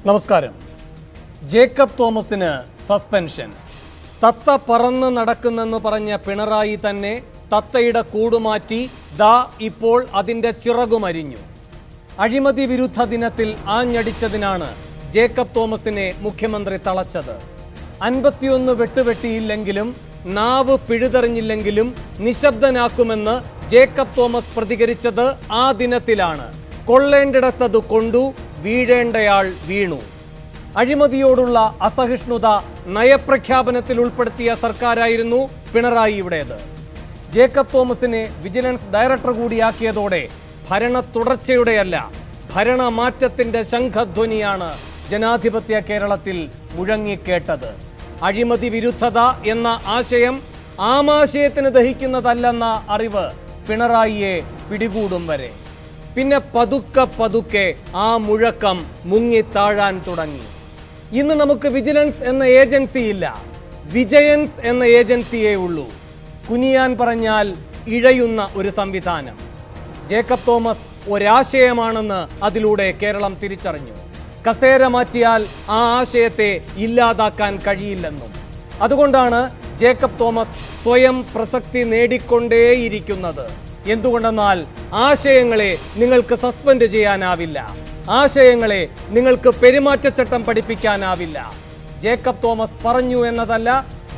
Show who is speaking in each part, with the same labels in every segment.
Speaker 1: നമസ്കാരം. ജേക്കബ് തോമസിന് സസ്പെൻഷൻ. തത്ത പറന്ന് നടക്കുന്നെന്ന് പറഞ്ഞ പിണറായി തന്നെ തത്തയുടെ കൂടുമാറ്റി ദാ ഇപ്പോൾ അതിൻ്റെ ചിറകുമരിഞ്ഞു. അഴിമതി വിരുദ്ധ ദിനത്തിൽ ആഞ്ഞടിച്ചതിനാണ് ജേക്കബ് തോമസിനെ മുഖ്യമന്ത്രി തളച്ചത്. 51 വെട്ടുവെട്ടിയില്ലെങ്കിലും നാവ് പിഴുതെറിഞ്ഞില്ലെങ്കിലും നിശബ്ദനാക്കുമെന്ന് ജേക്കബ് തോമസ് പ്രതികരിച്ചത് ആ ദിനത്തിലാണ്. കൊള്ളേണ്ടിടത്തത് കൊണ്ടു, വീഴേണ്ടയാൾ വീണു. അഴിമതിയോടുള്ള അസഹിഷ്ണുത നയപ്രഖ്യാപനത്തിൽ ഉൾപ്പെടുത്തിയ സർക്കാരായിരുന്നു പിണറായിയുടേത്. ജേക്കബ് തോമസിനെ വിജിലൻസ് ഡയറക്ടർ കൂടിയാക്കിയതോടെ ഭരണ തുടർച്ചയുടെയല്ല, ഭരണമാറ്റത്തിന്റെ ശംഖധ്വനിയാണ് ജനാധിപത്യ കേരളത്തിൽ മുഴങ്ങിക്കേട്ടത്. അഴിമതി വിരുദ്ധത എന്ന ആശയം ആമാശയത്തിന് ദഹിക്കുന്നതല്ലെന്ന അറിവ് പിണറായിയെ പിടികൂടും വരെ. പിന്നെ പതുക്കെ പതുക്കെ ആ മുഴക്കം മുങ്ങിത്താഴാൻ തുടങ്ങി. ഇന്ന് നമുക്ക് വിജിലൻസ് എന്ന ഏജൻസിയില്ല, വിജയൻസ് എന്ന ഏജൻസിയേ ഉള്ളൂ. കുനിയാൻ പറഞ്ഞാൽ ഇഴയുന്ന ഒരു സംവിധാനം. ജേക്കബ് തോമസ് ഒരാശയമാണെന്ന് അതിലൂടെ കേരളം തിരിച്ചറിഞ്ഞു. കസേര മാറ്റിയാൽ ആ ആശയത്തെ ഇല്ലാതാക്കാൻ കഴിയില്ലെന്നും. അതുകൊണ്ടാണ് ജേക്കബ് തോമസ് സ്വയം പ്രസക്തി നേടിക്കൊണ്ടേയിരിക്കുന്നത്. എന്തുകൊണ്ടെന്നാൽ ആശയങ്ങളെ നിങ്ങൾക്ക് സസ്പെൻഡ് ചെയ്യാനാവില്ല, ആശയങ്ങളെ നിങ്ങൾക്ക് പെരുമാറ്റച്ചട്ടം പഠിപ്പിക്കാനാവില്ല. ജേക്കബ് തോമസ് പറഞ്ഞു എന്നതല്ല,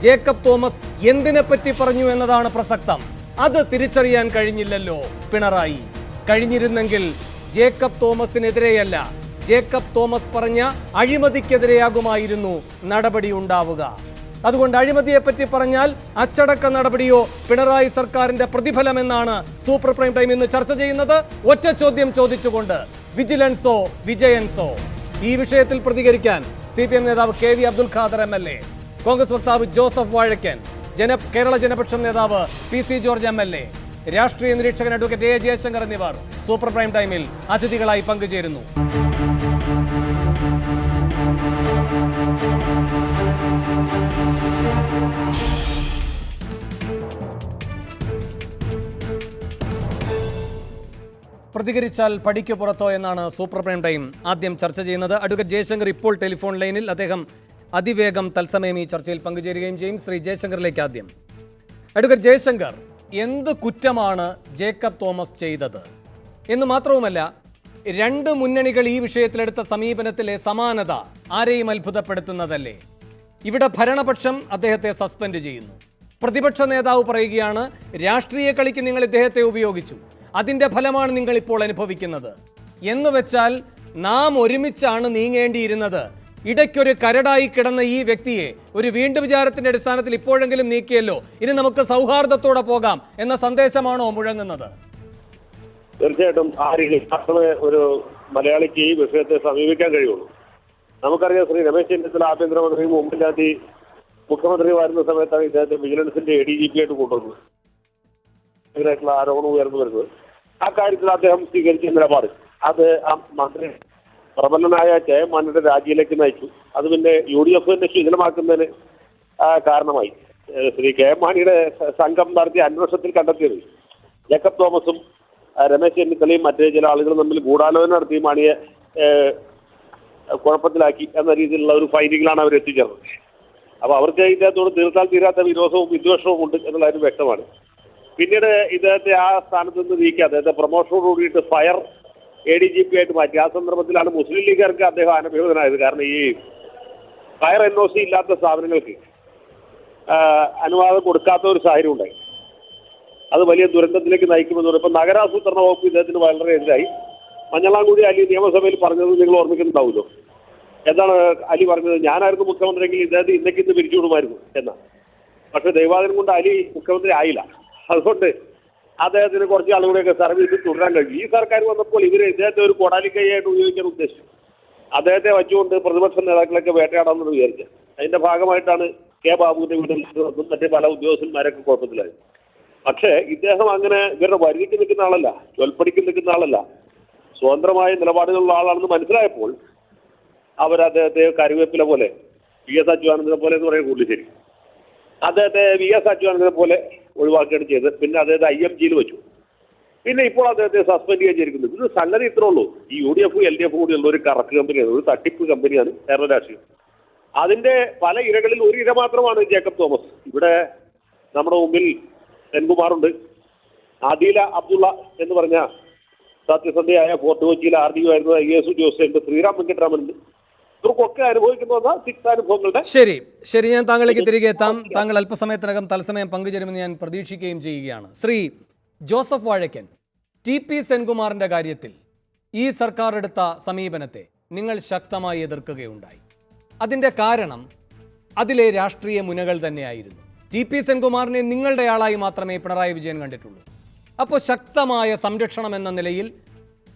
Speaker 1: ജേക്കബ് തോമസ് എന്തിനെപ്പറ്റി പറഞ്ഞു എന്നതാണ് പ്രസക്തം. അത് തിരിച്ചറിയാൻ കഴിഞ്ഞില്ലല്ലോ പിണറായി. കഴിഞ്ഞിരുന്നെങ്കിൽ ജേക്കബ് തോമസിനെതിരെയല്ല, ജേക്കബ് തോമസ് പറഞ്ഞ അഴിമതിക്കെതിരെയാകുമായിരുന്നു നടപടി ഉണ്ടാവുക. അതുകൊണ്ട് അഴിമതിയെപ്പറ്റി പറഞ്ഞാൽ അച്ചടക്ക നടപടിയോ പിണറായി സർക്കാരിന്റെ പ്രതിഫലമെന്നാണ് സൂപ്പർ പ്രൈം ടൈം ഇന്ന് ചർച്ച ചെയ്യുന്നത്. ഒറ്റ ചോദ്യം ചോദിച്ചുകൊണ്ട്, വിജിലൻസോ വിജയൻസോ? ഈ വിഷയത്തിൽ പ്രതികരിക്കാൻ CPM നേതാവ് KV അബ്ദുൽ ഖാദർ MLA, കോൺഗ്രസ് വക്താവ് ജോസഫ് വാഴക്കൻ, കേരള ജനപക്ഷം നേതാവ് PC ജോർജ് MLA, രാഷ്ട്രീയ നിരീക്ഷകൻ അഡ്വക്കേറ്റ് A ജയശങ്കർ എന്നിവർ സൂപ്പർ പ്രൈം ടൈമിൽ അതിഥികളായി പങ്കുചേരുന്നു. പ്രതികരിച്ചാൽ പടിക്ക് പുറത്തോ എന്നാണ് സൂപ്പർ പ്രൈം ടൈം ആദ്യം ചർച്ച ചെയ്യുന്നത്. അഡ്വക്കേറ്റ് ജയശങ്കർ ഇപ്പോൾ ടെലിഫോൺ ലൈനിൽ. അദ്ദേഹം അതിവേഗം തത്സമയം ഈ ചർച്ചയിൽ പങ്കുചേരുകയും ചെയ്യും. ശ്രീ ജയശങ്കറിലേക്ക് ആദ്യം. അഡ്വക്കേറ്റ് ജയശങ്കർ, എന്ത് കുറ്റമാണ് ജേക്കബ് തോമസ് ചെയ്തത് എന്ന് മാത്രവുമല്ല, രണ്ട് മുന്നണികൾ ഈ വിഷയത്തിലെടുത്ത സമീപനത്തിലെ സമാനത ആരെയും അത്ഭുതപ്പെടുത്തുന്നതല്ലേ? ഇവിടെ ഭരണപക്ഷം അദ്ദേഹത്തെ സസ്പെൻഡ് ചെയ്യുന്നു, പ്രതിപക്ഷ നേതാവ് പറയുകയാണ് രാഷ്ട്രീയ കളിക്ക് നിങ്ങൾ ഇദ്ദേഹത്തെ ഉപയോഗിച്ചു, അതിൻ്റെ ഫലമാണ് നിങ്ങൾ ഇപ്പോൾ അനുഭവിക്കുന്നത് എന്ന് വെച്ചാൽ നാം ഒരുമിച്ചാണ് നീങ്ങേണ്ടിയിരുന്നത്. ഇടയ്ക്കൊരു കരടായി കിടന്ന ഈ വ്യക്തിയെ ഒരു വീണ്ടും വിചാരത്തിന്റെ അടിസ്ഥാനത്തിൽ ഇപ്പോഴെങ്കിലും നീക്കിയല്ലോ, ഇനി നമുക്ക് സൗഹാർദ്ദത്തോടെ പോകാം എന്ന സന്ദേശമാണോ മുഴങ്ങുന്നത്?
Speaker 2: തീർച്ചയായിട്ടും ആ രീതിയിൽ ഒരു മലയാളിക്ക് ഈ വിഷയത്തെ സമീപിക്കാൻ കഴിയുള്ളൂ. നമുക്കറിയാം, ശ്രീ രമേശ് ചെന്നിത്തല ആഭ്യന്തരമന്ത്രിയും ഉമ്മൻചാണ്ടി മുഖ്യമന്ത്രിയുമായിരുന്ന സമയത്താണ് ഇദ്ദേഹത്തെ വിജിലൻസിന്റെ ADGP ആയിട്ട് കൊണ്ടുവന്നത്. ഇതിനായിട്ടുള്ള ആരോപണം ഉയർന്നു വരുന്നത്. ആ കാര്യത്തിൽ അദ്ദേഹം സ്വീകരിച്ച നിലപാട് അത് ആ മന്ത്രി പ്രബലനായ KM രാജിയിലേക്ക് നയിച്ചു. അത് പിന്നെ UDFന്റെ ശിഥിലമാക്കുന്നതിന് കാരണമായി. ശ്രീ KM മാണിയുടെ സംഘം നടത്തിയ അന്വേഷണത്തിൽ കണ്ടെത്തിയത് ജേക്കബ് തോമസും രമേശ് ചെന്നിത്തലയും മറ്റേ ചില ആളുകളും തമ്മിൽ ഗൂഢാലോചന നടത്തി മാണിയെ കുഴപ്പത്തിലാക്കി എന്ന രീതിയിലുള്ള ഒരു ഫൈൻഡിങ്ങിലാണ് അവർ എത്തിച്ചേർന്നത്. അപ്പോൾ അവർക്ക് ഇദ്ദേഹത്തോട് തീർത്താൽ തീരാത്ത വിരോധവും വിദ്വേഷവും ഉണ്ട് എന്നുള്ള കാര്യം വ്യക്തമാണ്. പിന്നീട് ഇദ്ദേഹത്തെ ആ സ്ഥാനത്ത് നിന്ന് നീക്കി അദ്ദേഹത്തെ പ്രൊമോഷനോട് കൂടിയിട്ട് ഫയർ ADGP ആയിട്ട് മാറ്റി. ആ സന്ദർഭത്തിലാണ് മുസ്ലിം ലീഗുകാർക്ക് അദ്ദേഹം അനഭിഹിതനായത്. കാരണം ഈ ഫയർ NOC ഇല്ലാത്ത സ്ഥാപനങ്ങൾക്ക് അനുവാദം കൊടുക്കാത്ത ഒരു സാഹചര്യം ഉണ്ടായി. അത് വലിയ ദുരന്തത്തിലേക്ക് നയിക്കുമെന്ന് പറയും. ഇപ്പം നഗരാസൂത്രണ വകുപ്പ് ഇദ്ദേഹത്തിന് വളരെ എതിരായി. മഞ്ഞളാംകുടി അലി നിയമസഭയിൽ പറഞ്ഞത് നിങ്ങൾ ഓർമ്മിക്കുന്നുണ്ടാവുമല്ലോ. എന്താണ് അലി പറഞ്ഞത്? ഞാനായിരുന്നു മുഖ്യമന്ത്രിയെങ്കിൽ ഇദ്ദേഹത്തെ ഇന്ന് പിരിച്ചുവിടുമായിരുന്നു എന്നാണ്. പക്ഷെ ദൈവാദിനം കൊണ്ട് അലി മുഖ്യമന്ത്രി ആയില്ല. അതുകൊണ്ട് അദ്ദേഹത്തിന് കുറച്ച് ആളുകളെയൊക്കെ സർവീസിൽ തുടരാൻ കഴിഞ്ഞു. ഈ സർക്കാർ വന്നപ്പോൾ ഇദ്ദേഹത്തെ ഒരു കൊടാലിക്കൈയായിട്ട് ഉപയോഗിക്കാൻ ഉദ്ദേശിച്ചു. അദ്ദേഹത്തെ വെച്ചുകൊണ്ട് പ്രതിപക്ഷ നേതാക്കളൊക്കെ വേട്ടയാടാമെന്ന് വിചാരിച്ചത്. അതിന്റെ ഭാഗമായിട്ടാണ് ബാബുവിന്റെ വീട്ടിൽ മറ്റേ പല ഉദ്യോഗസ്ഥന്മാരൊക്കെ കുഴപ്പത്തിലായി. പക്ഷേ ഇദ്ദേഹം അങ്ങനെ ഇവരുടെ വരുതിക്ക് നിൽക്കുന്ന ആളല്ല, ചൊൽപ്പടിക്ക് നിൽക്കുന്ന ആളല്ല, സ്വതന്ത്രമായ നിലപാടുകളുള്ള ആളാണെന്ന് മനസ്സിലായപ്പോൾ അവർ അദ്ദേഹത്തെ കരുവേപ്പില പോലെ, PS അച്യുതാനന്ദനെ പോലെ എന്ന് പറയാൻ കൂടുതൽ ശരി, അദ്ദേഹത്തെ VS അച്യുതാനന്ദനെ പോലെ ഒഴിവാക്കുകയാണ് ചെയ്തത്. പിന്നെ അദ്ദേഹത്തെ IMG വെച്ചു. പിന്നെ ഇപ്പോൾ അദ്ദേഹത്തെ സസ്പെൻഡ് ചെയ്യാൻ ചെയ്തിരിക്കുന്നത്. ഇത് സംഗതി ഇത്രേ ഉള്ളൂ. ഈ UDF LDF കൂടിയുള്ള ഒരു കറക്ക് കമ്പനിയാണ്, ഒരു തട്ടിപ്പ് കമ്പനിയാണ് കേരള രാഷ്ട്രീയം. അതിന്റെ പല ഇരകളിൽ ഒരു ഇര മാത്രമാണ് ജേക്കബ് തോമസ്. ഇവിടെ നമ്മുടെ മുമ്പിൽ സെൻകുമാറുണ്ട്, ആദില അബ്ദുള്ള എന്ന് പറഞ്ഞ സത്യസന്ധയായ ഫോർട്ട് കൊച്ചിയിലെ RDO ആയിരുന്ന IAS ഉദ്യോഗസ്ഥരുണ്ട്, ശ്രീറാം വെങ്കട്ടരാമനുണ്ട്. ഇവർക്കൊക്കെ അനുഭവിക്കുന്ന തിക്താനുഭവങ്ങളുടെ.
Speaker 1: ശരി, ഞാൻ താങ്കളിലേക്ക് തിരികെ എത്താം. താങ്കൾ അല്പസമയത്തിനകം തത്സമയം പങ്കുചേരുമെന്ന് ഞാൻ പ്രതീക്ഷിക്കുകയും ചെയ്യുകയാണ്. ശ്രീ ജോസഫ് വാഴക്കൻ, TP സെൻകുമാറിന്റെ കാര്യത്തിൽ ഈ സർക്കാർ എടുത്ത സമീപനത്തെ നിങ്ങൾ ശക്തമായി എതിർക്കുകയുണ്ടായി. അതിൻ്റെ കാരണം അതിലെ രാഷ്ട്രീയ മുനകൾ തന്നെയായിരുന്നു. TP സെൻകുമാറിനെ നിങ്ങളുടെ ആളായി മാത്രമേ പിണറായി വിജയൻ കണ്ടിട്ടുള്ളൂ. അപ്പോൾ ശക്തമായ സംരക്ഷണം എന്ന നിലയിൽ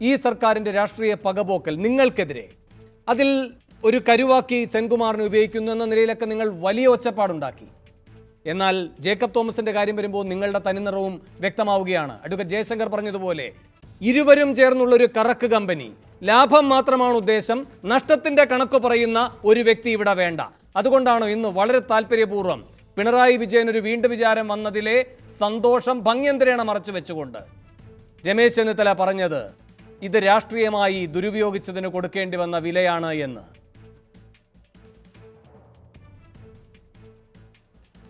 Speaker 1: ഈ സർക്കാരിൻ്റെ രാഷ്ട്രീയ പകപോക്കൽ നിങ്ങൾക്കെതിരെ അതിൽ ഒരു കരുവാക്കി സെൻകുമാറിനെ ഉപയോഗിക്കുന്നു എന്ന നിലയിലൊക്കെ നിങ്ങൾ വലിയ ഒച്ചപ്പാടുണ്ടാക്കി. എന്നാൽ ജേക്കബ് തോമസിന്റെ കാര്യം വരുമ്പോൾ നിങ്ങളുടെ തനിനിറവും വ്യക്തമാവുകയാണ്. അഡ്വക്കേറ്റ് ജയശങ്കർ പറഞ്ഞതുപോലെ ഇരുവരും ചേർന്നുള്ളൊരു കറക്ക് കമ്പനി, ലാഭം മാത്രമാണ് ഉദ്ദേശം, നഷ്ടത്തിന്റെ കണക്ക് പറയുന്ന ഒരു വ്യക്തി ഇവിടെ വേണ്ട. അതുകൊണ്ടാണ് ഇന്ന് വളരെ താല്പര്യപൂർവ്വം പിണറായി വിജയൻ ഒരു വീണ്ടും വിചാരം വന്നതിലെ സന്തോഷം ഭംഗ്യന്തരേണ മറച്ചു വെച്ചുകൊണ്ട് രമേശ് ചെന്നിത്തല പറഞ്ഞത് ഇത് രാഷ്ട്രീയമായി ദുരുപയോഗിച്ചതിന് കൊടുക്കേണ്ടി വന്ന വിലയാണ് എന്ന്.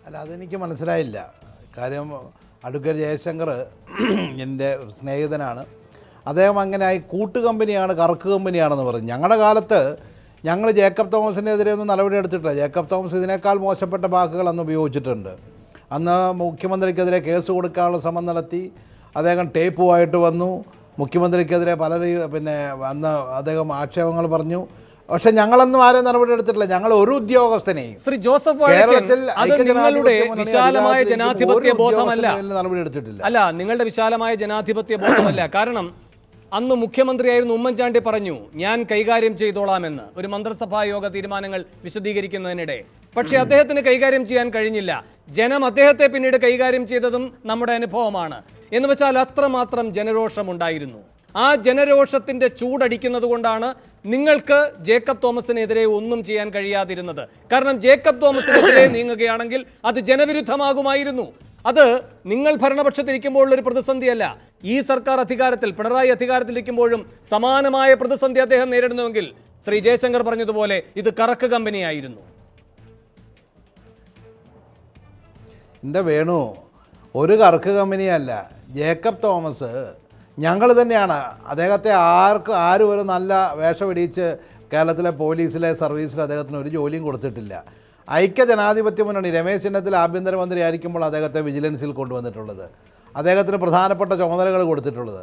Speaker 3: അല്ല, അതെനിക്ക് മനസ്സിലായില്ല. കാര്യം അഡ്വക്കേറ്റ് ജയശങ്കർ എൻ്റെ സ്നേഹിതനാണ്. അദ്ദേഹം അങ്ങനെ കൂട്ടുകമ്പനിയാണ്, കറക്ക് കമ്പനിയാണെന്ന് പറഞ്ഞു. ഞങ്ങളുടെ കാലത്ത് ഞങ്ങൾ ജേക്കബ് തോമസിനെതിരെ ഒന്നും നടപടി എടുത്തിട്ടില്ല. ജേക്കബ് തോമസ് ഇതിനേക്കാൾ മോശപ്പെട്ട വാക്കുകൾ അന്ന് ഉപയോഗിച്ചിട്ടുണ്ട്. അന്ന് മുഖ്യമന്ത്രിക്കെതിരെ കേസ് കൊടുക്കാനുള്ള ശ്രമം നടത്തി. അദ്ദേഹം ടേപ്പുമായിട്ട് വന്നു. മുഖ്യമന്ത്രിക്കെതിരെ പിന്നെ അന്ന് അദ്ദേഹം ആക്ഷേപങ്ങൾ പറഞ്ഞു. പക്ഷെ ഞങ്ങളൊന്നും ആരെയും നടപടി എടുത്തിട്ടില്ല. ഞങ്ങൾ ഒരു ഉദ്യോഗസ്ഥനെയും
Speaker 1: ശ്രീ ജോസഫ് നിങ്ങളുടെ വിശാലമായ ജനാധിപത്യ ബോധമല്ല,
Speaker 3: നടപടി എടുത്തിട്ടില്ല.
Speaker 1: അല്ല, നിങ്ങളുടെ വിശാലമായ ജനാധിപത്യ ബോധമല്ല. കാരണം അന്ന് മുഖ്യമന്ത്രിയായിരുന്നു ഉമ്മൻചാണ്ടി പറഞ്ഞു ഞാൻ കൈകാര്യം ചെയ്തോളാമെന്ന് ഒരു മന്ത്രിസഭാ യോഗ തീരുമാനങ്ങൾ വിശദീകരിക്കുന്നതിനിടെ. പക്ഷെ അദ്ദേഹത്തിന് കൈകാര്യം ചെയ്യാൻ കഴിഞ്ഞില്ല. ജനം അദ്ദേഹത്തെ പിന്നീട് കൈകാര്യം ചെയ്തതും നമ്മുടെ അനുഭവമാണ്. എന്ന് വെച്ചാൽ അത്രമാത്രം ജനരോഷമുണ്ടായിരുന്നു. ആ ജനരോഷത്തിന്റെ ചൂടടിക്കുന്നത് കൊണ്ടാണ് നിങ്ങൾക്ക് ജേക്കബ് തോമസിനെതിരെ ഒന്നും ചെയ്യാൻ കഴിയാതിരുന്നത്. കാരണം ജേക്കബ് തോമസിനെതിരെ നീങ്ങുകയാണെങ്കിൽ അത് ജനവിരുദ്ധമാകുമായിരുന്നു. അത് നിങ്ങൾ ഭരണപക്ഷത്തിരിക്കുമ്പോഴുള്ള ഒരു പ്രതിസന്ധിയല്ല. ഈ സർക്കാർ അധികാരത്തിൽ, പിണറായി അധികാരത്തിലിരിക്കുമ്പോഴും സമാനമായ പ്രതിസന്ധി അദ്ദേഹം നേരിടുന്നുവെങ്കിൽ ശ്രീ ജയശങ്കർ പറഞ്ഞതുപോലെ ഇത് കറക്ക് കമ്പനിയായിരുന്നു.
Speaker 3: എൻ്റെ വേണു, ഒരു കറക്ക് കമ്പനിയല്ല. ജേക്കബ് തോമസ് ഞങ്ങൾ തന്നെയാണ് അദ്ദേഹത്തെ ആരും ഒരു നല്ല വേഷമിടിച്ച് കേരളത്തിലെ പോലീസിലെ സർവീസിൽ അദ്ദേഹത്തിന് ഒരു ജോലിയും കൊടുത്തിട്ടില്ല. ഐക്യ ജനാധിപത്യ മുന്നണി രമേശ് ചെന്നിത്തല ആഭ്യന്തരമന്ത്രി ആയിരിക്കുമ്പോൾ അദ്ദേഹത്തെ വിജിലൻസിൽ കൊണ്ടുവന്നിട്ടുള്ളത്, അദ്ദേഹത്തിന് പ്രധാനപ്പെട്ട ചുമതലകൾ കൊടുത്തിട്ടുള്ളത്.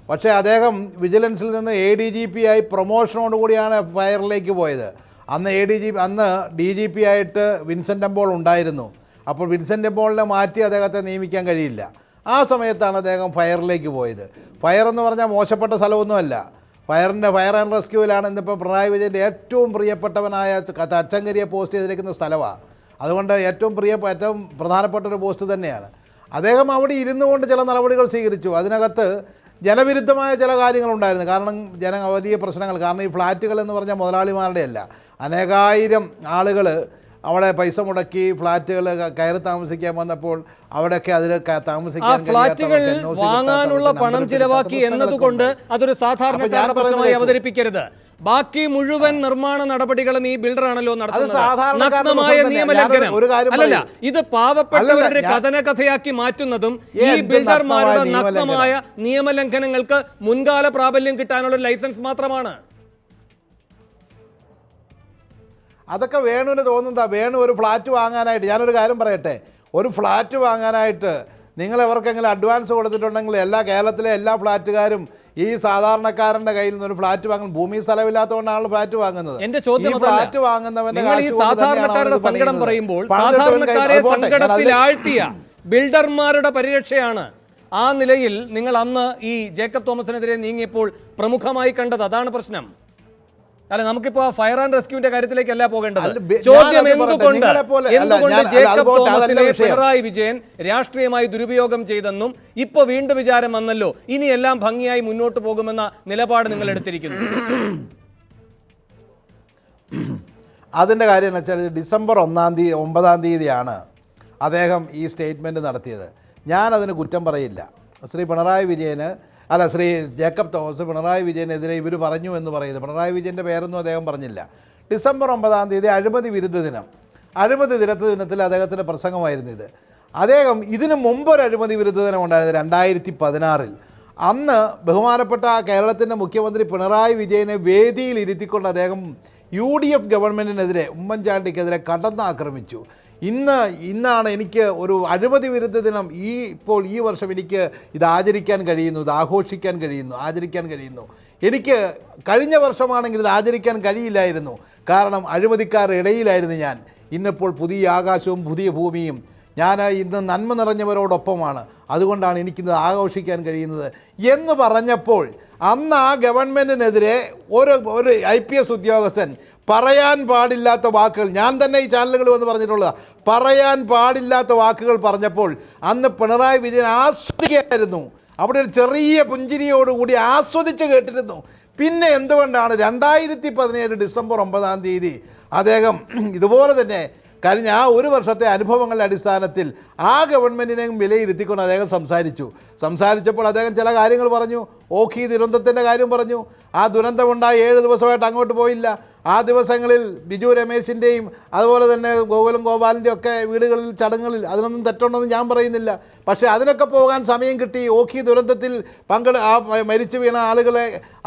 Speaker 3: പക്ഷേ അദ്ദേഹം വിജിലൻസിൽ നിന്ന് ADGP ആയി പ്രൊമോഷനോടുകൂടിയാണ് ഫയറിലേക്ക് പോയത്. അന്ന് അന്ന് DGP ആയിട്ട് വിൻസെൻ്റ് എംപോൾ ഉണ്ടായിരുന്നു. അപ്പോൾ വിൻസെൻ്റ് എംപോളിനെ മാറ്റി അദ്ദേഹത്തെ നിയമിക്കാൻ കഴിയില്ല. ആ സമയത്താണ് അദ്ദേഹം ഫയറിലേക്ക് പോയത്. ഫയർ എന്ന് പറഞ്ഞാൽ മോശപ്പെട്ട സ്ഥലമൊന്നുമല്ല. ഫയർ ആൻഡ് റെസ്ക്യൂവിലാണ് ഇന്നിപ്പോൾ പിണറായി വിജയൻ്റെ ഏറ്റവും പ്രിയപ്പെട്ടവനായ തച്ചങ്കരിയെ പോസ്റ്റ് ചെയ്തിരിക്കുന്ന സ്ഥലമാണ്. അതുകൊണ്ട് ഏറ്റവും പ്രധാനപ്പെട്ട ഒരു പോസ്റ്റ് തന്നെയാണ്. അദ്ദേഹം അവിടെ ഇരുന്നു കൊണ്ട് ചില നടപടികൾ സ്വീകരിച്ചു. അതിനകത്ത് ജനവിരുദ്ധമായ ചില കാര്യങ്ങളുണ്ടായിരുന്നു. കാരണം വലിയ പ്രശ്നങ്ങൾ. കാരണം ഈ ഫ്ലാറ്റുകൾ എന്ന് പറഞ്ഞാൽ മുതലാളിമാരുടെ അല്ല, അനേകായിരം ആളുകൾ അവിടെ പൈസ മുടക്കി ഫ്ലാറ്റുകൾ കയറി താമസിക്കാൻ വന്നപ്പോൾ അവിടെയൊക്കെ അതിൽ താമസിക്കാൻ
Speaker 1: ഫ്ലാറ്റുകൾ വാങ്ങാനുള്ള പണം ചിലവാക്കി എന്നതുകൊണ്ട് അതൊരു സാധാരണ പ്രശ്നമായി അവതരിപ്പിക്കരുത്. ബാക്കി മുഴുവൻ നിർമ്മാണ നടപടികളും ഈ ബിൽഡറാണല്ലോ നടത്തുന്നത്. നഗ്നമായ നിയമലംഘനം അല്ലല്ല, ഇത് പാവപ്പെട്ടവരുടെ കഥനകഥയാക്കി മാറ്റുന്നതും ഈ ബിൽഡർമാരുടെ നഗ്നമായ നിയമലംഘനങ്ങൾക്ക് മുൻകാല പ്രാബല്യം കിട്ടാനുള്ള ലൈസൻസ് മാത്രമാണ്.
Speaker 3: അതൊക്കെ വേണുവിന് തോന്നുന്നതാ. വേണു ഒരു ഫ്ലാറ്റ് വാങ്ങാനായിട്ട്, ഞാനൊരു കാര്യം പറയട്ടെ, ഒരു ഫ്ലാറ്റ് വാങ്ങാനായിട്ട് നിങ്ങൾ എവർക്കെങ്കിലും അഡ്വാൻസ് കൊടുത്തിട്ടുണ്ടെങ്കിൽ കേരളത്തിലെ എല്ലാ ഫ്ലാറ്റുകാരും ഈ സാധാരണക്കാരൻ്റെ കയ്യിൽ നിന്ന് ഒരു ഫ്ലാറ്റ് വാങ്ങും. ഭൂമി സ്ഥലമില്ലാത്തതുകൊണ്ടാണ് ഫ്ലാറ്റ് വാങ്ങുന്നത്.
Speaker 1: എന്റെ ചോദ്യം
Speaker 3: ഫ്ലാറ്റ് വാങ്ങുന്നവന്റെ
Speaker 1: സാധാരണക്കാരുടെ സങ്കടം പറയുമ്പോൾ സാധാരണക്കാരെ സങ്കടത്തിൽ ആഴ്ത്തിയ ബിൽഡർമാരുടെ പരിരക്ഷയാണ്. ആ നിലയിൽ നിങ്ങൾ അന്ന് ഈ ജേക്കബ് തോമസിനെതിരെ നീങ്ങിയപ്പോൾ പ്രമുഖമായി കണ്ടത് അതാണ് പ്രശ്നം. അല്ല, നമുക്കിപ്പോ ഫയർ ആൻഡ് റെസ്ക്യൂവിന്റെ കാര്യത്തിലേക്കല്ല പോകേണ്ടത്. ചോദ്യം എന്തുകൊണ്ട് ജേക്കബ് തോമസിനെ പിണറായി വിജയൻ രാഷ്ട്രീയമായി ദുരുപയോഗം ചെയ്തെന്നും ഇപ്പൊ വീണ്ടും വിചാരം വന്നല്ലോ ഇനി എല്ലാം ഭംഗിയായി മുന്നോട്ട് പോകുമെന്ന നിലപാട് നിങ്ങൾ എടുത്തിരിക്കുന്നു.
Speaker 3: അതിൻ്റെ കാര്യം എന്ന് വെച്ചാൽ ഡിസംബർ 9-ാം തീയതിയാണ് അദ്ദേഹം ഈ സ്റ്റേറ്റ്മെൻറ്റ് നടത്തിയത്. ഞാനതിന് കുറ്റം പറയില്ല. ശ്രീ പിണറായി വിജയന് ശ്രീ ജേക്കബ് തോമസ് പിണറായി വിജയനെതിരെ ഇവർ പറഞ്ഞു എന്ന് പറയുന്നത്, പിണറായി വിജയൻ്റെ പേരൊന്നും അദ്ദേഹം പറഞ്ഞില്ല. ഡിസംബർ 9 അഴിമതി വിരുദ്ധ ദിനം, അഴിമതി വിരുദ്ധ ദിനത്തിൽ അദ്ദേഹത്തിൻ്റെ പ്രസംഗമായിരുന്നു ഇത്. അദ്ദേഹം ഇതിനു മുമ്പൊരു അഴിമതി വിരുദ്ധ ദിനം ഉണ്ടായത് 2016. അന്ന് ബഹുമാനപ്പെട്ട കേരളത്തിൻ്റെ മുഖ്യമന്ത്രി പിണറായി വിജയനെ വേദിയിൽ ഇരുത്തിക്കൊണ്ട് അദ്ദേഹം UDF ഗവൺമെൻറ്റിനെതിരെ, ഉമ്മൻചാണ്ടിക്കെതിരെ കടന്നാക്രമിച്ചു. ഇന്നാണ് എനിക്ക് ഒരു അഴിമതി വിരുദ്ധ ദിനം ഇപ്പോൾ ഈ വർഷം എനിക്ക് ഇത് ആചരിക്കാൻ കഴിയുന്നു, ഇത് ആഘോഷിക്കാൻ കഴിയുന്നു, ആചരിക്കാൻ കഴിയുന്നു. എനിക്ക് കഴിഞ്ഞ വർഷമാണെങ്കിൽ ഇത് ആചരിക്കാൻ കഴിയില്ലായിരുന്നു, കാരണം അഴിമതിക്കാരുടെ ഇടയിലായിരുന്നു ഞാൻ. ഇന്നിപ്പോൾ പുതിയ ആകാശവും പുതിയ ഭൂമിയും, ഞാൻ ഇന്ന് നന്മ നിറഞ്ഞവരോടൊപ്പമാണ്, അതുകൊണ്ടാണ് എനിക്കിത് ആഘോഷിക്കാൻ കഴിയുന്നത് എന്ന് പറഞ്ഞപ്പോൾ അന്ന് ആ ഗവൺമെൻറ്റിനെതിരെ ഒരു IPS ഉദ്യോഗസ്ഥൻ പറയാൻ പാടില്ലാത്ത വാക്കുകൾ, ഞാൻ തന്നെ ഈ ചാനലുകൾ വന്ന് പറഞ്ഞിട്ടുള്ളത്, പറയാൻ പാടില്ലാത്ത വാക്കുകൾ പറഞ്ഞപ്പോൾ അന്ന് പിണറായി വിജയൻ ആസ്വദിക്കുകയായിരുന്നു. അവിടെ ഒരു ചെറിയ പുഞ്ചിരിയോടുകൂടി ആസ്വദിച്ച് കേട്ടിരുന്നു. പിന്നെ എന്തുകൊണ്ടാണ് 2017 ഡിസംബർ 9 അദ്ദേഹം ഇതുപോലെ തന്നെ കഴിഞ്ഞ ആ ഒരു വർഷത്തെ അനുഭവങ്ങളുടെ അടിസ്ഥാനത്തിൽ ആ ഗവൺമെൻറ്റിനെയും വിലയിരുത്തിക്കൊണ്ട് അദ്ദേഹം സംസാരിച്ചപ്പോൾ അദ്ദേഹം ചില കാര്യങ്ങൾ പറഞ്ഞു. ഓഖി ദുരന്തത്തിൻ്റെ കാര്യം പറഞ്ഞു. ആ ദുരന്തമുണ്ടായി 7 ദിവസമായിട്ട് അങ്ങോട്ട് പോയില്ല. ആ ദിവസങ്ങളിൽ ബിജു രമേശിൻ്റെയും അതുപോലെ തന്നെ ഗോകുലം ഗോപാലിൻ്റെ ഒക്കെ വീടുകളിൽ ചടങ്ങുകളിൽ അതിനൊന്നും തെറ്റുണ്ടെന്ന് ഞാൻ പറയുന്നില്ല. പക്ഷേ അതിനൊക്കെ പോകാൻ സമയം കിട്ടി. ഓഖി ദുരന്തത്തിൽ മരിച്ചു വീണ ആളുകളെ,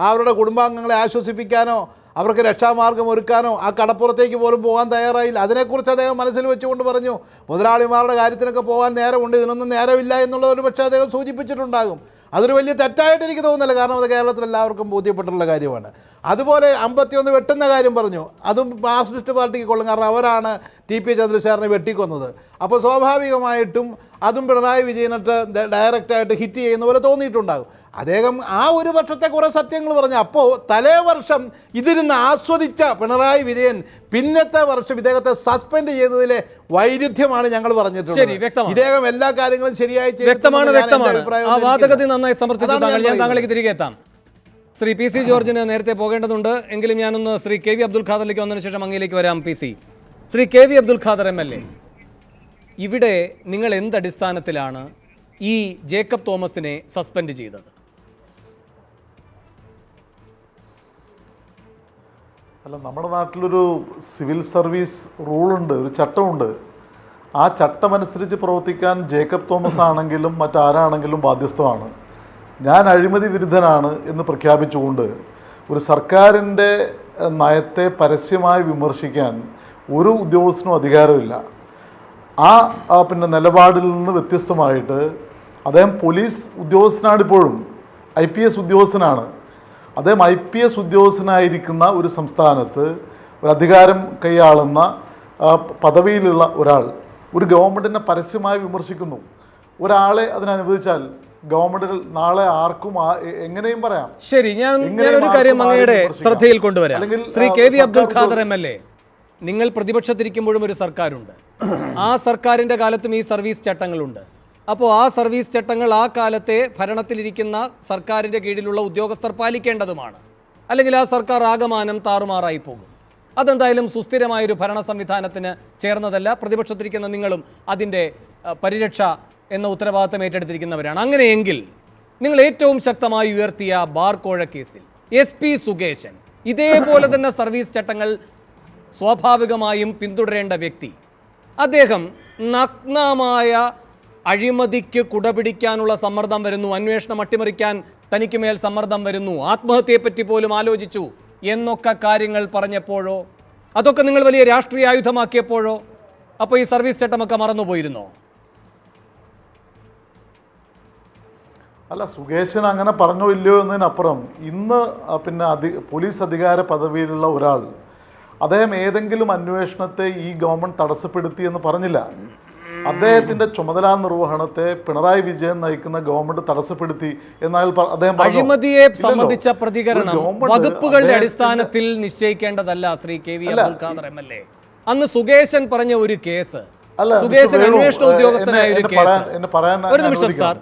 Speaker 3: അവരുടെ കുടുംബാംഗങ്ങളെ ആശ്വസിപ്പിക്കാനോ അവർക്ക് രക്ഷാമാർഗം ഒരുക്കാനോ ആ കടപ്പുറത്തേക്ക് പോലും പോകാൻ തയ്യാറായില്ല. അതിനെക്കുറിച്ച് അദ്ദേഹം മനസ്സിൽ വെച്ചുകൊണ്ട് പറഞ്ഞു, മുതലാളിമാരുടെ കാര്യത്തിനൊക്കെ പോകാൻ നേരമുണ്ട്, ഇതിനൊന്നും നേരമില്ല എന്നുള്ളത് ഒരു പക്ഷേ അദ്ദേഹം സൂചിപ്പിച്ചിട്ടുണ്ടാകും. അതൊരു വലിയ തെറ്റായിട്ട് എനിക്ക് തോന്നുന്നില്ല, കാരണം അത് കേരളത്തിൽ എല്ലാവർക്കും ബോധ്യപ്പെട്ടിട്ടുള്ള കാര്യമാണ്. അതുപോലെ 51 വെട്ടുന്ന കാര്യം പറഞ്ഞു, അതും മാർക്സിസ്റ്റ് പാർട്ടിക്ക് കൊള്ളും, കാരണം അവരാണ് TP ചന്ദ്രശേഖരനെ വെട്ടിക്കൊന്നത്. അപ്പോൾ സ്വാഭാവികമായിട്ടും അതും പിണറായി വിജയനിട്ട് ഡയറക്റ്റായിട്ട് ഹിറ്റ് ചെയ്യുന്ന പോലെ തോന്നിയിട്ടുണ്ടാകും. അദ്ദേഹം ആ ഒരു വർഷത്തെ കുറേ സത്യങ്ങൾ പറഞ്ഞു. അപ്പോൾ തലേ വർഷം ഇതിരുന്ന് ആസ്വദിച്ച പിണറായി വിജയൻ പിന്നത്തെ വർഷം ഇദ്ദേഹത്തെ സസ്പെൻഡ് ചെയ്തതിലെ വൈരുദ്ധ്യമാണ് ഞങ്ങൾ പറഞ്ഞിട്ടുള്ളത്. ഇദ്ദേഹം എല്ലാ കാര്യങ്ങളും ശരിയായി
Speaker 1: നന്നായി സമർത്ഥിച്ചു. ഞാൻ താങ്കളിലേക്ക് തിരികെ എത്താം. ശ്രീ PC ജോർജിന് നേരത്തെ പോകേണ്ടതുണ്ട്, എങ്കിലും ഞാനൊന്ന് ശ്രീ KV അബ്ദുൽ ഖാദറിലേക്ക് വന്നതിന് ശേഷം അങ്ങയിലേക്ക് വരാം. ശ്രീ KV അബ്ദുൽ ഖാദർ MLA, ഇവിടെ നിങ്ങൾ എന്തടിസ്ഥാനത്തിലാണ് ഈ ജേക്കബ് തോമസിനെ സസ്പെൻഡ് ചെയ്തത്?
Speaker 4: അല്ല, നമ്മുടെ നാട്ടിലൊരു സിവിൽ സർവീസ് റൂളുണ്ട്, ഒരു ചട്ടമുണ്ട്. ആ ചട്ടമനുസരിച്ച് പ്രവർത്തിക്കാൻ ജേക്കബ് തോമസ് ആണെങ്കിലും മറ്റാരാണെങ്കിലും ബാധ്യസ്ഥമാണ്. ഞാൻ അഴിമതി വിരുദ്ധനാണ് എന്ന് പ്രഖ്യാപിച്ചുകൊണ്ട് ഒരു സർക്കാരിൻ്റെ നയത്തെ പരസ്യമായി വിമർശിക്കാൻ ഒരു ഉദ്യോഗസ്ഥനും അധികാരമില്ല. പിന്നെ നിലപാടിൽ നിന്ന് വ്യത്യസ്തമായിട്ട് അദ്ദേഹം പോലീസ് ഉദ്യോഗസ്ഥനാണ്, ഇപ്പോഴും IPS ഉദ്യോഗസ്ഥനാണ്. അദ്ദേഹം IPS ഉദ്യോഗസ്ഥനായിരിക്കുന്ന ഒരു സംസ്ഥാനത്ത് ഒരു അധികാരം കൈയാളുന്ന പദവിയിലുള്ള ഒരാൾ ഒരു ഗവൺമെൻറ്റിനെ പരസ്യമായി വിമർശിക്കുന്നു. ഒരാളെ അതിനനുവദിച്ചാൽ ഗവൺമെന്റിൽ നാളെ ആർക്കും എങ്ങനെയും പറയാം.
Speaker 1: ശരി, ഞാൻ ഒരു കാര്യം അങ്ങയുടെ ശ്രദ്ധയിൽ കൊണ്ടുവരാം. ശ്രീ KV അബ്ദുൽ ഖാദർ MLA, നിങ്ങൾ പ്രതിപക്ഷത്തിരിക്കുമ്പോഴും ഒരു സർക്കാരുണ്ട്, ആ സർക്കാരിൻ്റെ കാലത്തും ഈ സർവീസ് ചട്ടങ്ങളുണ്ട്. അപ്പോൾ ആ സർവീസ് ചട്ടങ്ങൾ ആ കാലത്തെ ഭരണത്തിലിരിക്കുന്ന സർക്കാരിൻ്റെ കീഴിലുള്ള ഉദ്യോഗസ്ഥർ പാലിക്കേണ്ടതുമാണ്, അല്ലെങ്കിൽ ആ സർക്കാർ ആകമാനം താറുമാറായി പോകും. അതെന്തായാലും സുസ്ഥിരമായൊരു ഭരണ സംവിധാനത്തിന് ചേർന്നതല്ല. പ്രതിപക്ഷത്തിരിക്കുന്ന നിങ്ങളും അതിൻ്റെ പരിരക്ഷ എന്ന ഉത്തരവാദിത്തം ഏറ്റെടുത്തിരിക്കുന്നവരാണ്. അങ്ങനെയെങ്കിൽ നിങ്ങൾ ഏറ്റവും ശക്തമായി ഉയർത്തിയ ബാർ കോഴ കേസിൽ SP സുകേശൻ ഇതേപോലെ തന്നെ സർവീസ് ചട്ടങ്ങൾ സ്വാഭാവികമായും പിന്തുടരേണ്ട വ്യക്തി, അദ്ദേഹം നഗ്നമായ അഴിമതിക്ക് കുടപിടിക്കാനുള്ള സമ്മർദ്ദം വരുന്നു, അന്വേഷണം അട്ടിമറിക്കാൻ തനിക്ക് മേൽ സമ്മർദ്ദം വരുന്നു, ആത്മഹത്യയെപ്പറ്റി പോലും ആലോചിച്ചു എന്നൊക്കെ കാര്യങ്ങൾ പറഞ്ഞപ്പോഴോ, അതൊക്കെ നിങ്ങൾ വലിയ രാഷ്ട്രീയ ആയുധമാക്കിയപ്പോഴോ, അപ്പോൾ ഈ സർവീസ് ചട്ടമൊക്കെ മറന്നുപോയിരുന്നോ?
Speaker 4: അല്ല, സുകേശൻ അങ്ങനെ പറഞ്ഞോ ഇല്ലയോ എന്നതിനപ്പുറം ഇന്ന് പിന്നെ പോലീസ് അധികാര പദവിയിലുള്ള ഒരാൾ അദ്ദേഹം ഏതെങ്കിലും അന്വേഷണത്തെ ഈ ഗവൺമെന്റ് തടസ്സപ്പെടുത്തി എന്ന് പറഞ്ഞില്ല. അദ്ദേഹത്തിന്റെ ചുമതലാ നിർവഹണത്തെ പിണറായി വിജയൻ നയിക്കുന്ന ഗവൺമെന്റ് തടസ്സപ്പെടുത്തി എന്നാൽ അദ്ദേഹം
Speaker 1: അഴിമതിയെ സംബന്ധിച്ച പ്രതികരണം വകുപ്പുകളുടെ അടിസ്ഥാനത്തിൽ നിശ്ചയിക്കേണ്ടതല്ല. ശ്രീ KV അബ്ദുൽ ഖാദർ MLA, അന്ന് സുകേശൻ പറഞ്ഞ ഒരു കേസ്, സുകേശൻ അന്വേഷണ ഉദ്യോഗസ്ഥനായ ഒരു കേസ്, ഒരു നിമിഷം സാർ,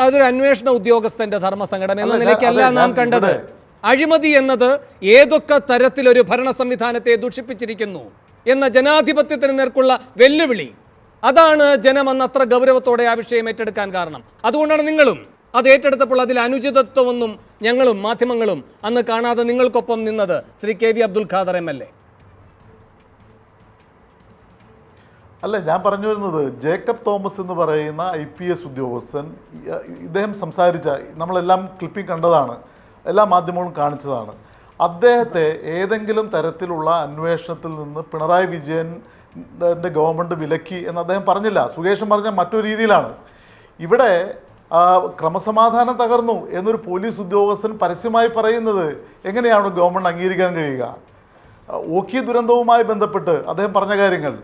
Speaker 1: അതൊരു അന്വേഷണ ഉദ്യോഗസ്ഥന്റെ ധർമ്മസങ്കടം എന്ന നിലയ്ക്കല്ല നാം കണ്ടത്. അഴിമതി എന്നത് ഏതൊക്കെ തരത്തിലൊരു ഭരണ സംവിധാനത്തെ ദുഷിപ്പിച്ചിരിക്കുന്നു എന്ന ജനാധിപത്യത്തിന് നേർക്കുള്ള വെല്ലുവിളി അതാണ് ജനം അന്ന് അത്ര ഗൗരവത്തോടെ ആ വിഷയം ഏറ്റെടുക്കാൻ കാരണം. അതുകൊണ്ടാണ് നിങ്ങളും അത് ഏറ്റെടുത്തപ്പോൾ അതിൽ അനുചിതത്വമൊന്നും ഞങ്ങളും മാധ്യമങ്ങളും അന്ന് കാണാതെ നിങ്ങൾക്കൊപ്പം നിന്നത്. Shri K V Abdul Khader MLA.
Speaker 4: അല്ല, ഞാൻ പറഞ്ഞു വരുന്നത് ജേക്കബ് തോമസ് എന്ന് പറയുന്ന IPS ഉദ്യോഗസ്ഥൻ, ഇദ്ദേഹം സംസാരിച്ച, നമ്മളെല്ലാം ക്ലിപ്പിംഗ് കണ്ടതാണ്, എല്ലാ മാധ്യമങ്ങളും കാണിച്ചതാണ്. അദ്ദേഹത്തെ ഏതെങ്കിലും തരത്തിലുള്ള അന്വേഷണത്തിൽ നിന്ന് പിണറായി വിജയൻ്റെ ഗവൺമെൻറ് വിലക്കി എന്ന് അദ്ദേഹം പറഞ്ഞില്ല. സുകേഷൻ പറഞ്ഞ മറ്റൊരു രീതിയിലാണ്. ഇവിടെ ക്രമസമാധാനം തകർന്നു എന്നൊരു പോലീസ് ഉദ്യോഗസ്ഥൻ പരസ്യമായി പറയുന്നത് എങ്ങനെയാണ് ഗവൺമെൻറ് അംഗീകരിക്കാൻ കഴിയുക? ഓഖി ദുരന്തവുമായി ബന്ധപ്പെട്ട് അദ്ദേഹം പറഞ്ഞ കാര്യങ്ങൾ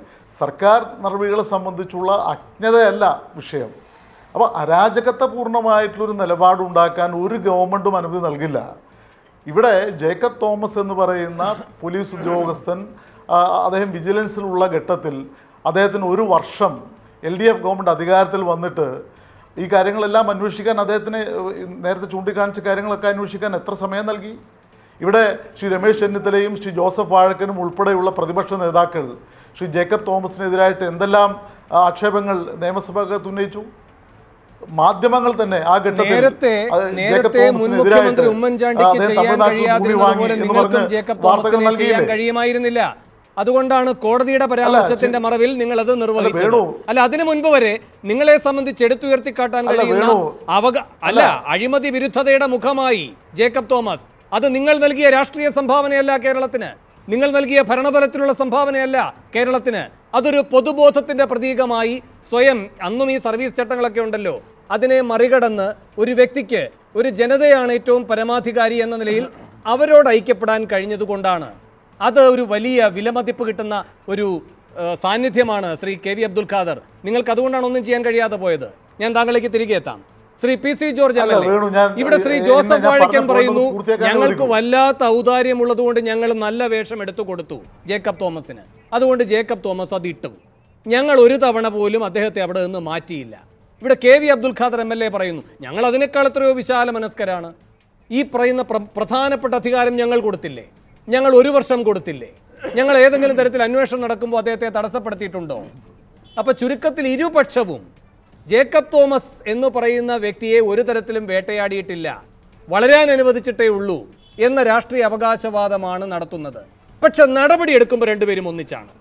Speaker 4: സർക്കാർ നടപടികളെ സംബന്ധിച്ചുള്ള അജ്ഞതയല്ല വിഷയം. അപ്പോൾ അരാജകത്വപൂർണ്ണമായിട്ടുള്ളൊരു നിലപാടുണ്ടാക്കാൻ ഒരു ഗവൺമെൻറ്റും അനുമതി നൽകില്ല. ഇവിടെ ജേക്കബ് തോമസ് എന്ന് പറയുന്ന പോലീസ് ഉദ്യോഗസ്ഥൻ, അദ്ദേഹം വിജിലൻസിലുള്ള ഘട്ടത്തിൽ അദ്ദേഹത്തിന് 1 വർഷം LDF ഗവൺമെൻറ് അധികാരത്തിൽ വന്നിട്ട് ഈ കാര്യങ്ങളെല്ലാം അന്വേഷിക്കാൻ, അദ്ദേഹത്തിന് നേരത്തെ ചൂണ്ടിക്കാണിച്ച കാര്യങ്ങളൊക്കെ അന്വേഷിക്കാൻ എത്ര സമയം നൽകി? ഇവിടെ ശ്രീ രമേശ് ചെന്നിത്തലയും ശ്രീ ജോസഫ് വാഴക്കനും ഉൾപ്പെടെയുള്ള പ്രതിപക്ഷ നേതാക്കൾ ശ്രീ ജേക്കബ് തോമസിനെതിരായിട്ട് എന്തെല്ലാം ആക്ഷേപങ്ങൾ നിയമസഭയ്ക്കകത്ത് ഉന്നയിച്ചു? മാധ്യമങ്ങൾ തന്നെ ആ ഘട്ടത്തിൽ
Speaker 1: മുഖ്യമന്ത്രി ഉമ്മൻചാണ്ടിക്ക് ചെയ്യാൻ കഴിയാതിരുന്നതുപോലെ നിങ്ങൾക്കും ജേക്കബ് തോമസിനെ ചെയ്യാൻ കഴിയുമായിരുന്നില്ല. അതുകൊണ്ടാണ് കോടതിയുടെ പരാമർശത്തിന്റെ മറവിൽ നിങ്ങൾ അത് നിർവഹിച്ചത്. അല്ല, അതിനു മുൻപ് വരെ നിങ്ങളെ സംബന്ധിച്ച് എടുത്തുയർത്തിക്കാട്ടാൻ കഴിയുന്ന അഴിമതി വിരുദ്ധതയുടെ മുഖമായി ജേക്കബ് തോമസ്, അത് നിങ്ങൾ നൽകിയ രാഷ്ട്രീയ സംഭാവനയല്ല കേരളത്തിന്, നിങ്ങൾ നൽകിയ ഭരണതലത്തിലുള്ള സംഭാവനയല്ല കേരളത്തിന്. അതൊരു പൊതുബോധത്തിന്റെ പ്രതീകമായി സ്വയം, അന്നും ഈ സർവീസ് ചട്ടങ്ങളൊക്കെ ഉണ്ടല്ലോ, അതിനെ മറികടന്ന് ഒരു വ്യക്തിക്ക്, ഒരു ജനതയാണ് ഏറ്റവും പരമാധികാരി എന്ന നിലയിൽ അവരോട് ഐക്യപ്പെടാൻ കഴിഞ്ഞതുകൊണ്ടാണ്. അത് ഒരു വലിയ വിലമതിപ്പ് കിട്ടുന്ന ഒരു സാന്നിധ്യമാണ് ശ്രീ കെ വി അബ്ദുൽ ഖാദർ. നിങ്ങൾക്ക് അതുകൊണ്ടാണ് ഒന്നും ചെയ്യാൻ കഴിയാതെ പോയത്. ഞാൻ താങ്കളിലേക്ക് തിരികെ എത്താം. ശ്രീ PC ജോർജ് MLA, ഇവിടെ ശ്രീ ജോസഫ് വാഴക്കൻ പറയുന്നു, ഞങ്ങൾക്ക് വല്ലാത്ത ഔദാര്യമുള്ളതുകൊണ്ട് ഞങ്ങൾ നല്ല വേഷം എടുത്തു കൊടുത്തു ജേക്കബ് തോമസിന്, അതുകൊണ്ട് ജേക്കബ് തോമസ് അത് ഇട്ടു, ഞങ്ങൾ ഒരു തവണ പോലും അദ്ദേഹത്തെ അവിടെ നിന്ന് മാറ്റിയില്ല. ഇവിടെ K V Abdul Khader MLA പറയുന്നു, ഞങ്ങൾ അതിനേക്കാൾ എത്രയോ വിശാല മനസ്കരാണ്, ഈ പറയുന്ന പ്രധാനപ്പെട്ട അധികാരം ഞങ്ങൾ കൊടുത്തില്ലേ, ഞങ്ങൾ 1 വർഷം കൊടുത്തില്ലേ, ഞങ്ങൾ ഏതെങ്കിലും തരത്തിൽ അന്വേഷണം നടക്കുമ്പോൾ അദ്ദേഹത്തെ തടസ്സപ്പെടുത്തിയിട്ടുണ്ടോ? അപ്പോൾ ചുരുക്കത്തിൽ ഇരുപക്ഷവും ജേക്കബ് തോമസ് എന്ന് പറയുന്ന വ്യക്തിയെ ഒരു തരത്തിലും വേട്ടയാടിയിട്ടില്ല, വളരാൻ അനുവദിച്ചിട്ടേ ഉള്ളൂ എന്ന രാഷ്ട്രീയ അവകാശവാദമാണ് നടത്തുന്നത്. പക്ഷെ നടപടി എടുക്കുമ്പോൾ രണ്ടുപേരും ഒന്നിച്ചാണ്.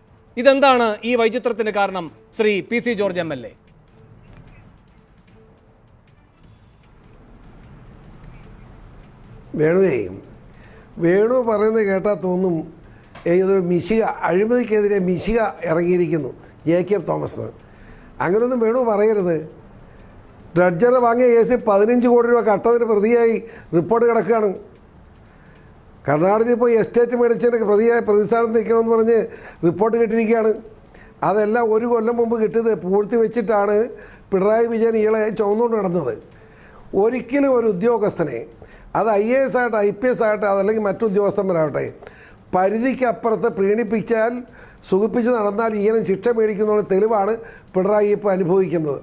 Speaker 1: ഇതെന്താണ് ഈ വൈചിത്രത്തിന് കാരണം? Shri PC George MLA.
Speaker 5: Venu പറയുന്നത് കേട്ടാൽ തോന്നും ഏതൊരു മിശിക, അഴിമതിക്കെതിരെ മിശിക ഇറങ്ങിയിരിക്കുന്നു ജേക്കബ് തോമസിന്. അങ്ങനെയൊന്നും വേണു പറയരുത്. ഡ്രഡ്ജർ വാങ്ങിയ കേസിൽ 15 കോടി രൂപ കട്ടതിന് പ്രതിയായി റിപ്പോർട്ട് കിടക്കുകയാണ്. കർണാടകയിൽ പോയി എസ്റ്റേറ്റ് മേടിച്ചതിന് പ്രതിസ്ഥാനത്ത് നിൽക്കണമെന്ന് പറഞ്ഞ് റിപ്പോർട്ട് കിട്ടിയിരിക്കുകയാണ്. അതെല്ലാം 1 കൊല്ലം മുമ്പ് കിട്ടിയത് പൂഴ്ത്തി വെച്ചിട്ടാണ് പിണറായി വിജയൻ ഇയാളെ ചുമന്നുകൊണ്ട് നടന്നത്. ഒരിക്കലും ഒരു ഉദ്യോഗസ്ഥനെ, അത് IAS ആകട്ടെ, IPS ആകട്ടെ, അതല്ലെങ്കിൽ മറ്റു ഉദ്യോഗസ്ഥന്മാരാകട്ടെ, പരിധിക്കപ്പുറത്ത് പ്രീണിപ്പിച്ചാൽ, സുഖിപ്പിച്ച് നടന്നാൽ ഇങ്ങനെ ശിക്ഷ മേടിക്കുന്നതിന് തെളിവാണ് പിണറായി ഇപ്പോൾ അനുഭവിക്കുന്നത്.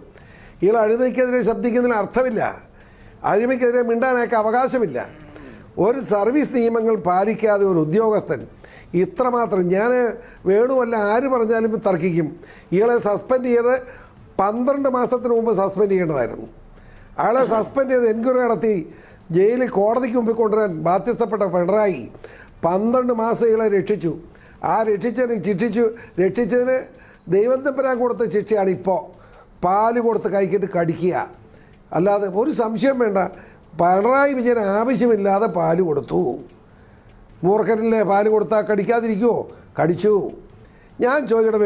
Speaker 5: ഇയാൾ അഴിമതിക്കെതിരെ ശബ്ദിക്കുന്നതിന് അർത്ഥമില്ല, അഴിമതിക്കെതിരെ മിണ്ടാനൊക്കെ അവകാശമില്ല. ഒരു സർവീസ് നിയമങ്ങൾ പാലിക്കാതെ ഒരു ഉദ്യോഗസ്ഥൻ ഇത്രമാത്രം, ഞാൻ വേണുവല്ല ആര് പറഞ്ഞാലും തർക്കിക്കും. ഇയാളെ സസ്പെൻഡ് ചെയ്ത് 12 മാസത്തിന് മുമ്പ് സസ്പെൻഡ് ചെയ്യേണ്ടതായിരുന്നു. അയാളെ സസ്പെൻഡ് ചെയ്ത് എൻക്വയറി നടത്തി ജയിലിൽ കോടതിക്ക് മുമ്പിൽ കൊണ്ടുവരാൻ ബാധ്യസ്ഥപ്പെട്ട പിണറായി 12 മാസം ഇയാളെ രക്ഷിച്ചു. ആ രക്ഷിച്ചതിന് ദൈവം തമ്പുരാൻ കൊടുത്ത ശിക്ഷയാണ് ഇപ്പോൾ പാല് കൊടുത്ത് കൈക്കിട്ട് കടിക്കുക. അല്ലാതെ ഒരു സംശയം വേണ്ട, പിണറായി വിജയൻ ആവശ്യമില്ലാതെ പാല് കൊടുത്തു. മൂർഖനല്ലേ പാല് കൊടുത്താൽ കടിക്കാതിരിക്കുമോ? കടിച്ചു. ഞാൻ ചോദിക്കട്ടെ,